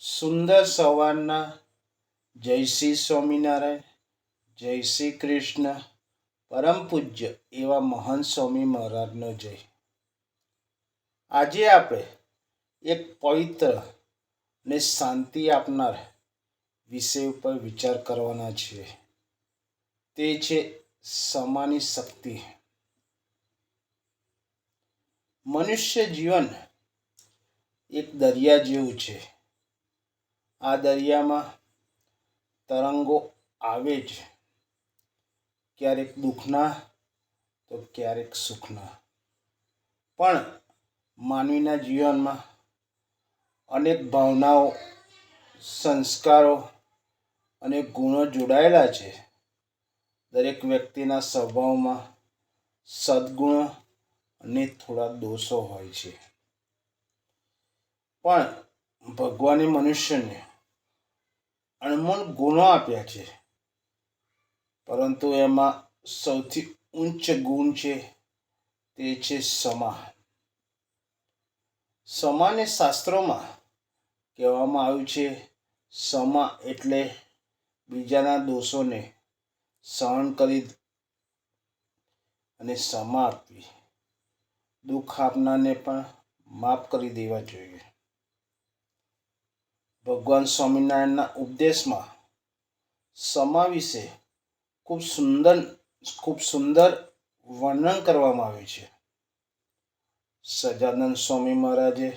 સુંદર સવારના જય શ્રી સ્વામિનારાયણ, જય શ્રી કૃષ્ણ. પરમ પૂજ્ય એવા મહાન સ્વામી મહારાજનો જય. આજે આપણે એક પવિત્ર ને શાંતિ આપનાર વિષય ઉપર વિચાર કરવાના છીએ. તે છે ક્ષમાની શક્તિ. મનુષ્ય જીવન એક દરિયા જેવું છે. આ દરિયામાં તરંગો આવે જ, ક્યારેક દુઃખના તો ક્યારેક સુખના. પણ માનવીના જીવનમાં અનેક ભાવનાઓ, સંસ્કારો અને ગુણો જોડાયેલા છે. દરેક વ્યક્તિના સ્વભાવમાં સદ્ગુણો અને થોડા દોષો હોય છે. પણ ભગવાને મનુષ્યને અણમોલ ગુણો આપ્યા છે, પરંતુ એમાં સૌથી ઉચ્ચ ગુણ છે તે છે ક્ષમા. ક્ષમાને શાસ્ત્રોમાં કહેવામાં આવ્યું છે, ક્ષમા એટલે બીજાના દોષોને સહન કરી અને ક્ષમા આપવી. દુઃખ આપનારને પણ માફ કરી દેવા જોઈએ. ભગવાન સ્વામિનારાયણના ઉપદેશમાં ક્ષમા વિશે ખૂબ સુંદર વર્ણન કરવામાં આવ્યું છે. સહજાનંદ સ્વામી મહારાજે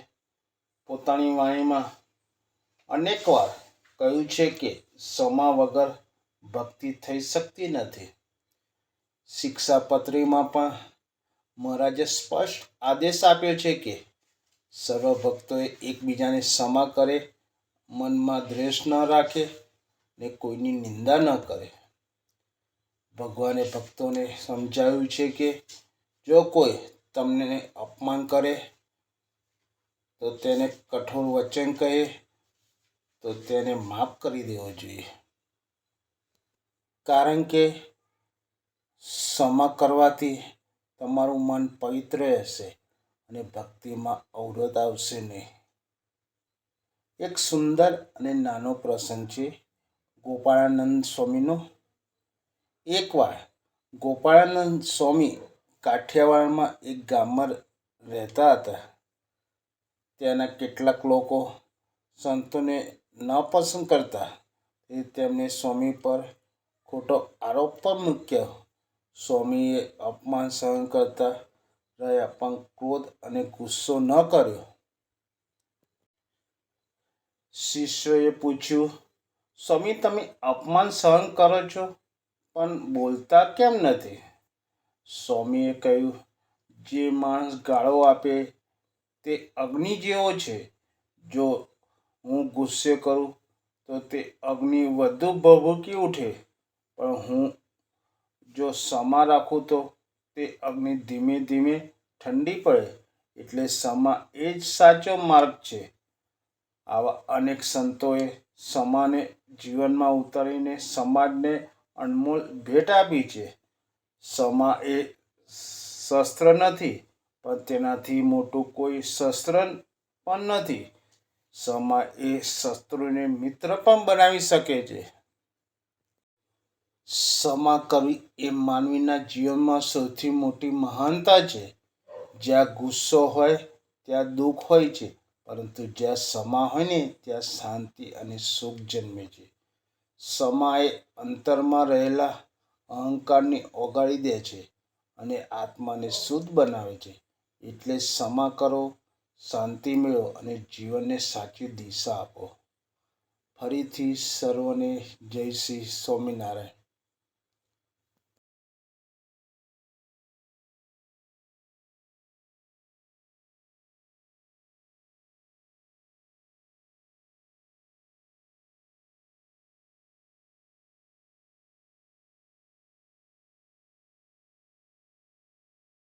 પોતાની વાણીમાં અનેક વાર કહ્યું છે કે ક્ષમા વગર ભક્તિ થઈ શકતી નથી. શિક્ષાપત્રીમાં પણ મહારાજે સ્પષ્ટ આદેશ આપ્યો છે કે સર્વ ભક્તોએ એકબીજાને ક્ષમા કરે, મનમાં દ્વેષ ન રાખે ને કોઈની નિંદા ન કરે. ભગવાને ભક્તોને સમજાવ્યું છે કે જો કોઈ તમને અપમાન કરે તો તેને કઠોર વચન કહે તો તેને માફ કરી દેવો જોઈએ. કારણ કે ક્ષમા કરવાથી તમારું મન પવિત્ર રહેશે અને ભક્તિમાં અવરોધ આવશે નહીં. એક સુંદર અને નાનો પ્રસંગ છે ગોપાળાનંદ સ્વામીનો. એકવાર ગોપાળાનંદ સ્વામી કાઠિયાવાડમાં એક ગામમાં રહેતા હતા. ત્યાંના કેટલાક લોકો સંતોને નાપસંદ કરતા, તેથી તેમણે સ્વામી પર ખોટો આરોપ પણ મૂક્યો. સ્વામીએ અપમાન સહન કરતા રહ્યા પણ ક્રોધ અને ગુસ્સો ન કર્યો. શિષ્યોએ પૂછ્યું, સ્વામી, તમે અપમાન સહન કરો છો પણ બોલતા કેમ નથી? સ્વામીએ કહ્યું, જે માણસ ગાળો આપે તે અગ્નિ જેવો છે. જો હું ગુસ્સે કરું તો તે અગ્નિ વધુ ભભૂકી ઉઠે, પણ હું જો ક્ષમા રાખું તો તે અગ્નિ ધીમે ધીમે ઠંડી પડે. એટલે ક્ષમા એ જ સાચો માર્ગ છે. આવા અનેક સંતોએ ક્ષમાને જીવનમાં ઉતારીને સમાજને અનમોલ ભેટ આપી છે. ક્ષમા એ શસ્ત્ર નથી, પણ તેનાથી મોટું કોઈ શસ્ત્ર પણ નથી. ક્ષમા એ શત્રુને મિત્ર પણ બનાવી શકે છે. ક્ષમા કરવી એ માનવીના જીવનમાં સૌથી મોટી મહાનતા છે. જ્યાં ગુસ્સો હોય ત્યાં દુઃખ હોય છે, પરંતુ જ્યાં ક્ષમા હોય ને ત્યાં શાંતિ અને સુખ જન્મે છે. ક્ષમા એ અંતરમાં રહેલા અહંકારને ઓગાળી દે છે અને આત્માને શુદ્ધ બનાવે છે. એટલે ક્ષમા કરો, શાંતિ મેળવો અને જીવનને સાચી દિશા આપો. ફરીથી સર્વને જય શ્રી સ્વામિનારાયણ.